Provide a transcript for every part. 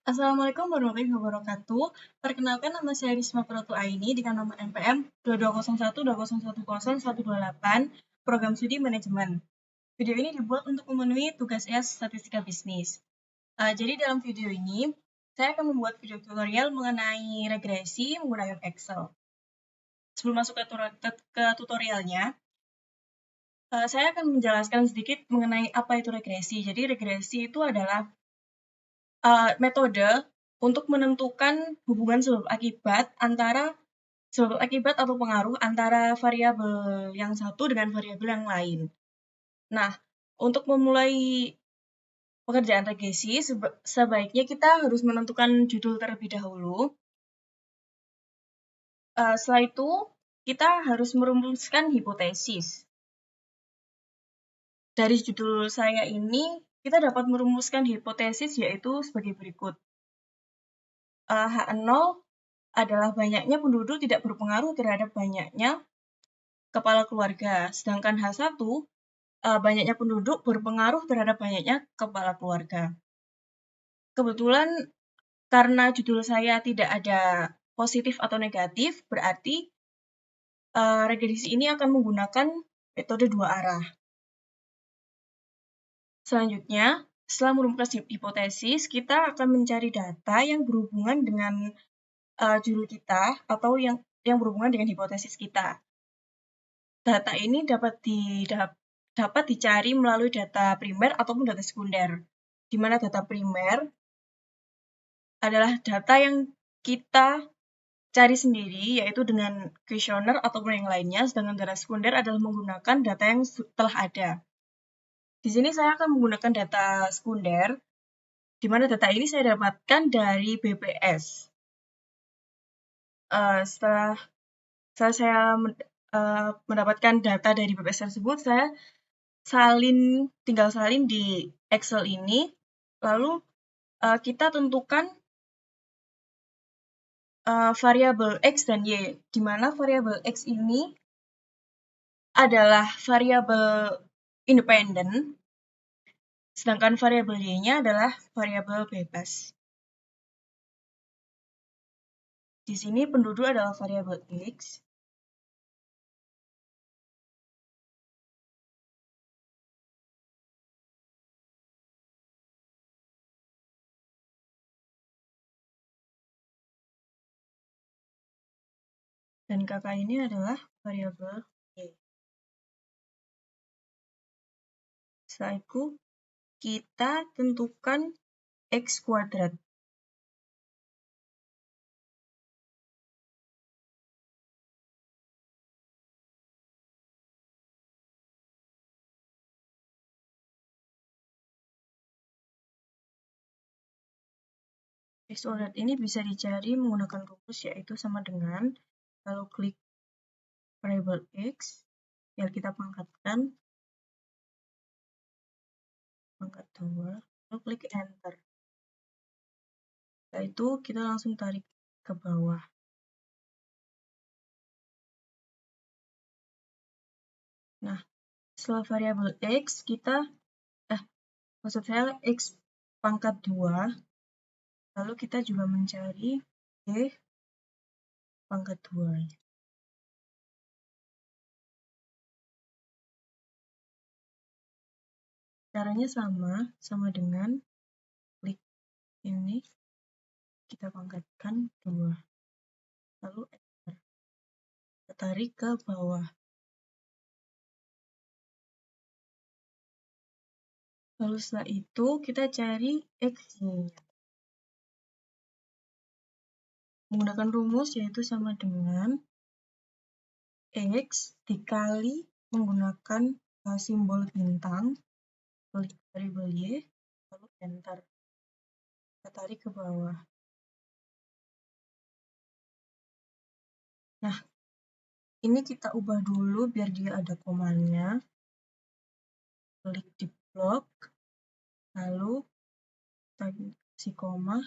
Assalamualaikum warahmatullahi wabarakatuh. Perkenalkan, nama saya Risma Pratuaini dengan nomor NPM 220120100128, Program Studi Manajemen. Video ini dibuat untuk memenuhi tugas Statistika Bisnis. Jadi dalam video ini, saya akan membuat video tutorial mengenai regresi menggunakan Excel. Sebelum masuk ke tutorialnya, saya akan menjelaskan sedikit mengenai apa itu regresi. Jadi regresi itu adalah metode untuk menentukan hubungan sebab akibat atau pengaruh antara variabel yang satu dengan variabel yang lain. Nah, untuk memulai pekerjaan regresi, sebaiknya kita harus menentukan judul terlebih dahulu. Setelah itu, kita harus merumuskan hipotesis. Dari judul saya ini, kita dapat merumuskan hipotesis yaitu sebagai berikut. H0 adalah banyaknya penduduk tidak berpengaruh terhadap banyaknya kepala keluarga, sedangkan H1 banyaknya penduduk berpengaruh terhadap banyaknya kepala keluarga. Kebetulan karena judul saya tidak ada positif atau negatif, berarti regresi ini akan menggunakan metode dua arah. Selanjutnya, setelah merumuskan hipotesis, kita akan mencari data yang berhubungan dengan judul kita atau yang berhubungan dengan hipotesis kita. Data ini dapat dicari melalui data primer ataupun data sekunder. Di mana data primer adalah data yang kita cari sendiri, yaitu dengan kuesioner ataupun yang lainnya, sedangkan data sekunder adalah menggunakan data yang telah ada. Di sini saya akan menggunakan data sekunder, di mana data ini saya dapatkan dari BPS. Setelah saya mendapatkan data dari BPS tersebut, saya tinggal salin di Excel ini, lalu kita tentukan variabel X dan Y, di mana variabel X ini adalah variabel independen, sedangkan variabel Y-nya adalah variabel bebas. Di sini penduduk adalah variabel X, dan kakak ini adalah variabel Y. Setelah itu, kita tentukan X kuadrat. X kuadrat ini bisa dicari menggunakan rumus, yaitu sama dengan, lalu klik variabel X, biar kita pangkat 2, lalu klik enter. Setelah itu kita langsung tarik ke bawah. Nah, setelah variabel X maksud saya X pangkat 2, lalu kita juga mencari Y pangkat 2. Caranya sama dengan klik ini, kita pangkatkan 2, lalu enter. Kita tarik ke bawah. Lalu setelah itu kita cari X-nya. Menggunakan rumus yaitu sama dengan X dikali menggunakan simbol bintang, klik variabel Y, lalu enter. Kita tarik ke bawah. Nah, ini kita ubah dulu biar dia ada komanya. Klik di blok, lalu kasih koma,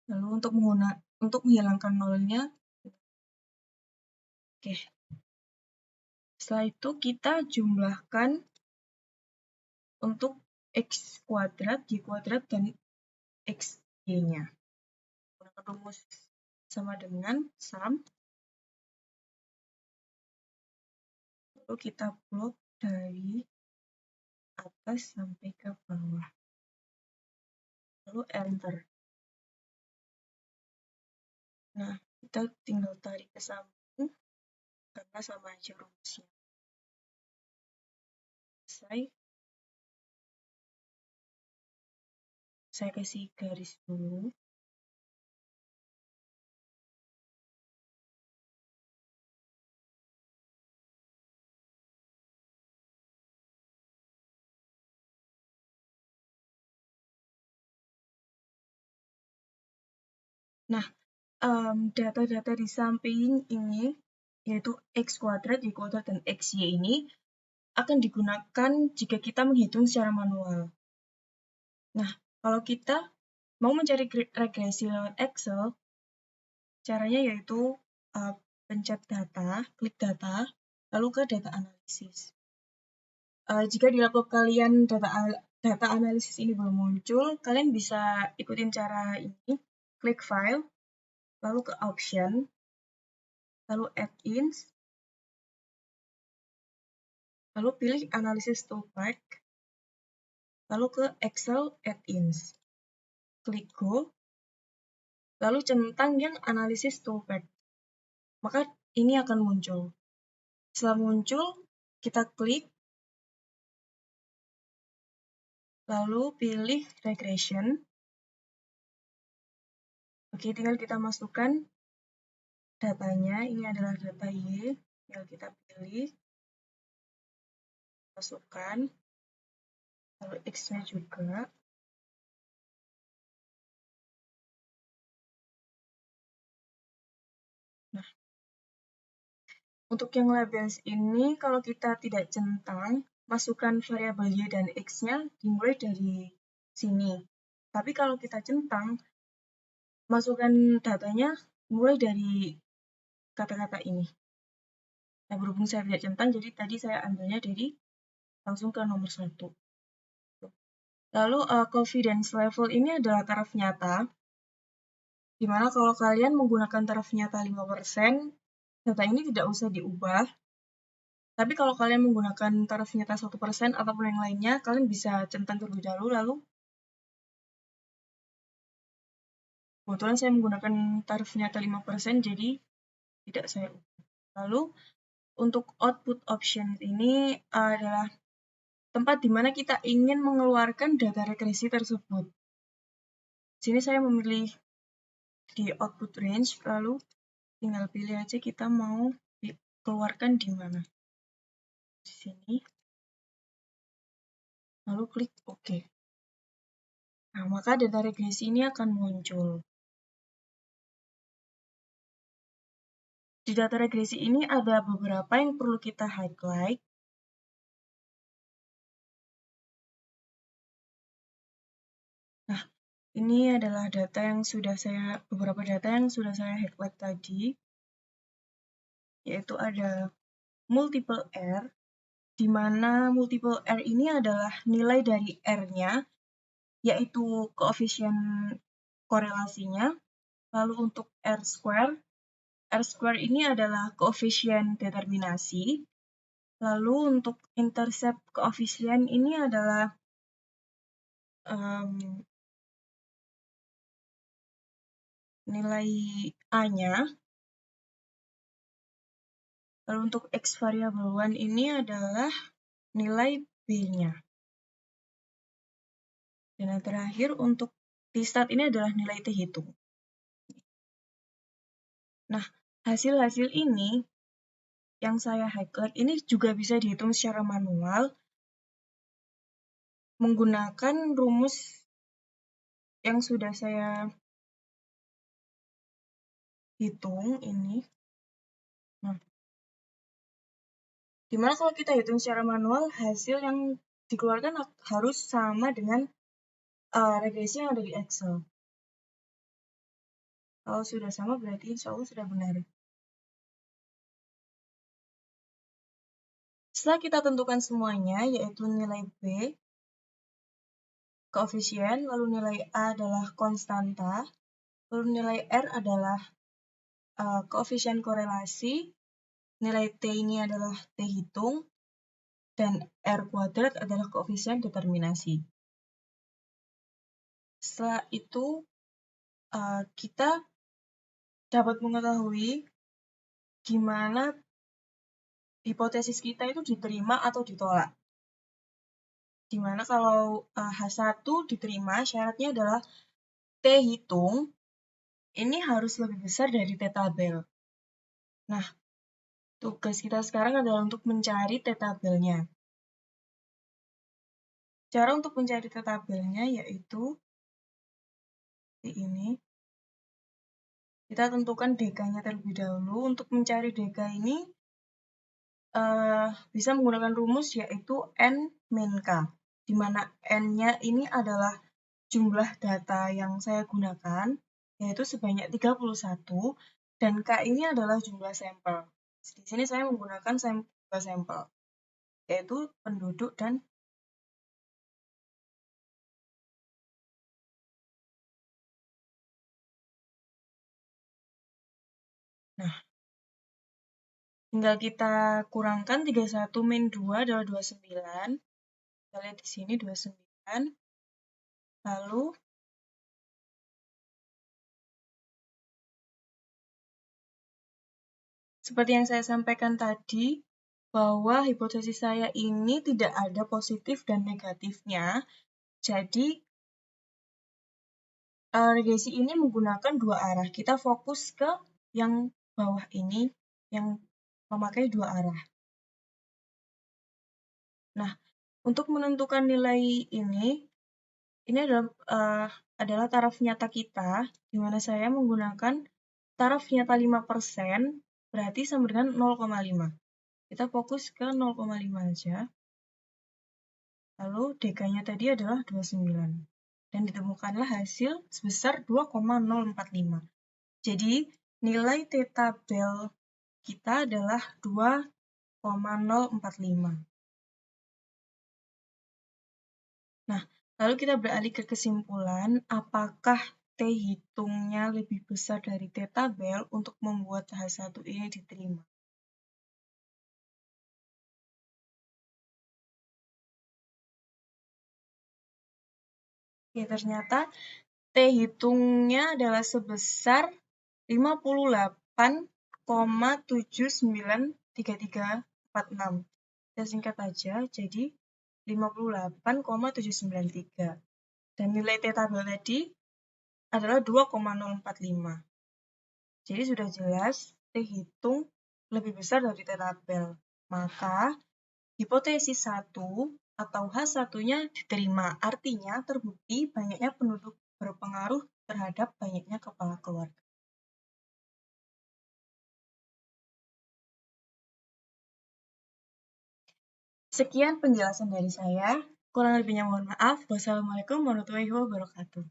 lalu untuk menghilangkan nolnya. Oke. Setelah itu kita jumlahkan untuk X kuadrat, Y kuadrat, dan X Y-nya. Menggunakan rumus sama dengan sum. Lalu kita plot dari atas sampai ke bawah. Lalu enter. Nah, kita tinggal tarik ke samping karena sama aja rumusnya. Saya kasih garis dulu. Nah, data-data di samping ini, yaitu X kuadrat, Y kuadrat, dan XY ini akan digunakan jika kita menghitung secara manual. Nah, kalau kita mau mencari regresi lewat Excel, caranya yaitu pencet data, klik data, lalu ke data analisis. Jika di laptop kalian data analisis ini belum muncul, kalian bisa ikutin cara ini, klik file, lalu ke option, lalu add-ins, lalu pilih Analysis Toolpath, lalu ke Excel Add-ins. Klik Go, lalu centang yang Analysis Toolpath. Maka ini akan muncul. Setelah muncul, kita klik, lalu pilih Regression. Oke, tinggal kita masukkan datanya. Ini adalah data Y, tinggal kita pilih, masukkan, lalu X-nya juga. Nah, untuk yang labels ini, kalau kita tidak centang, masukkan variabel Y dan X-nya dimulai dari sini. Tapi kalau kita centang, masukkan datanya mulai dari kata-kata ini. Nah, berhubung saya tidak centang, jadi tadi saya ambilnya dari langsung ke nomor 1. Lalu, confidence level ini adalah taraf nyata, dimana kalau kalian menggunakan taraf nyata 5%, data ini tidak usah diubah. Tapi kalau kalian menggunakan taraf nyata 1% ataupun yang lainnya, kalian bisa centang terlebih dahulu, lalu kebetulan saya menggunakan taraf nyata 5%, jadi tidak saya ubah. Lalu, untuk output option ini adalah tempat di mana kita ingin mengeluarkan data regresi tersebut. Sini saya memilih di output range, lalu tinggal pilih aja kita mau dikeluarkan di mana. Di sini. Lalu klik OK. Nah, maka data regresi ini akan muncul. Di data regresi ini ada beberapa yang perlu kita highlight. Nah, ini adalah beberapa data yang sudah saya highlight tadi, yaitu ada multiple R, di mana multiple R ini adalah nilai dari R-nya, yaitu koefisien korelasinya. Lalu untuk R square ini adalah koefisien determinasi. Lalu untuk intercept koefisien ini adalah nilai A-nya. Lalu untuk X variable 1 ini adalah nilai B-nya. Dan yang terakhir untuk T-stat ini adalah nilai T hitung. Nah, hasil-hasil ini yang saya highlight ini juga bisa dihitung secara manual menggunakan rumus yang sudah saya hitung ini. Nah, dimana kalau kita hitung secara manual, hasil yang dikeluarkan harus sama dengan regresi yang ada di Excel. Kalau sudah sama berarti insya Allah sudah benar. Setelah kita tentukan semuanya, yaitu nilai B, koefisien, lalu nilai A adalah konstanta, lalu nilai R adalah koefisien korelasi, nilai T ini adalah T hitung, dan R kuadrat adalah koefisien determinasi. Setelah itu, kita dapat mengetahui gimana hipotesis kita itu diterima atau ditolak. Dimana kalau H1 diterima, syaratnya adalah T hitung ini harus lebih besar dari T tabel. Nah, tugas kita sekarang adalah untuk mencari T tabelnya. Cara untuk mencari T tabelnya yaitu di ini. Kita tentukan DK-nya terlebih dahulu. Untuk mencari DK ini bisa menggunakan rumus yaitu N-K, di mana N-nya ini adalah jumlah data yang saya gunakan, yaitu sebanyak 31, dan K ini adalah jumlah sampel. Di sini saya menggunakan sampel, yaitu penduduk dan nah, tinggal kita kurangkan 31 min 2 adalah 29. Kita lihat di sini 29. Lalu seperti yang saya sampaikan tadi, bahwa hipotesis saya ini tidak ada positif dan negatifnya. Jadi, regresi ini menggunakan dua arah. Kita fokus ke yang bawah ini, yang memakai dua arah. Nah, untuk menentukan nilai ini adalah taraf nyata kita, di mana saya menggunakan taraf nyata 5%, berarti sama dengan 0,5. Kita fokus ke 0,5 aja. Lalu DK-nya tadi adalah 29. Dan ditemukanlah hasil sebesar 2,045. Jadi, nilai T tabel kita adalah 2,045. Nah, lalu kita beralih ke kesimpulan, apakah T hitungnya lebih besar dari T tabel untuk membuat H1 ini diterima? Ya, ternyata T hitungnya adalah sebesar 58,793346. Kita singkat aja, jadi 58,793. Dan nilai T tabel tadi adalah 2,045. Jadi sudah jelas T hitung lebih besar dari T tabel. Maka hipotesis 1 atau H1-nya diterima. Artinya terbukti banyaknya penduduk berpengaruh terhadap banyaknya kepala keluarga. Sekian penjelasan dari saya. Kurang lebihnya mohon maaf. Wassalamualaikum warahmatullahi wabarakatuh.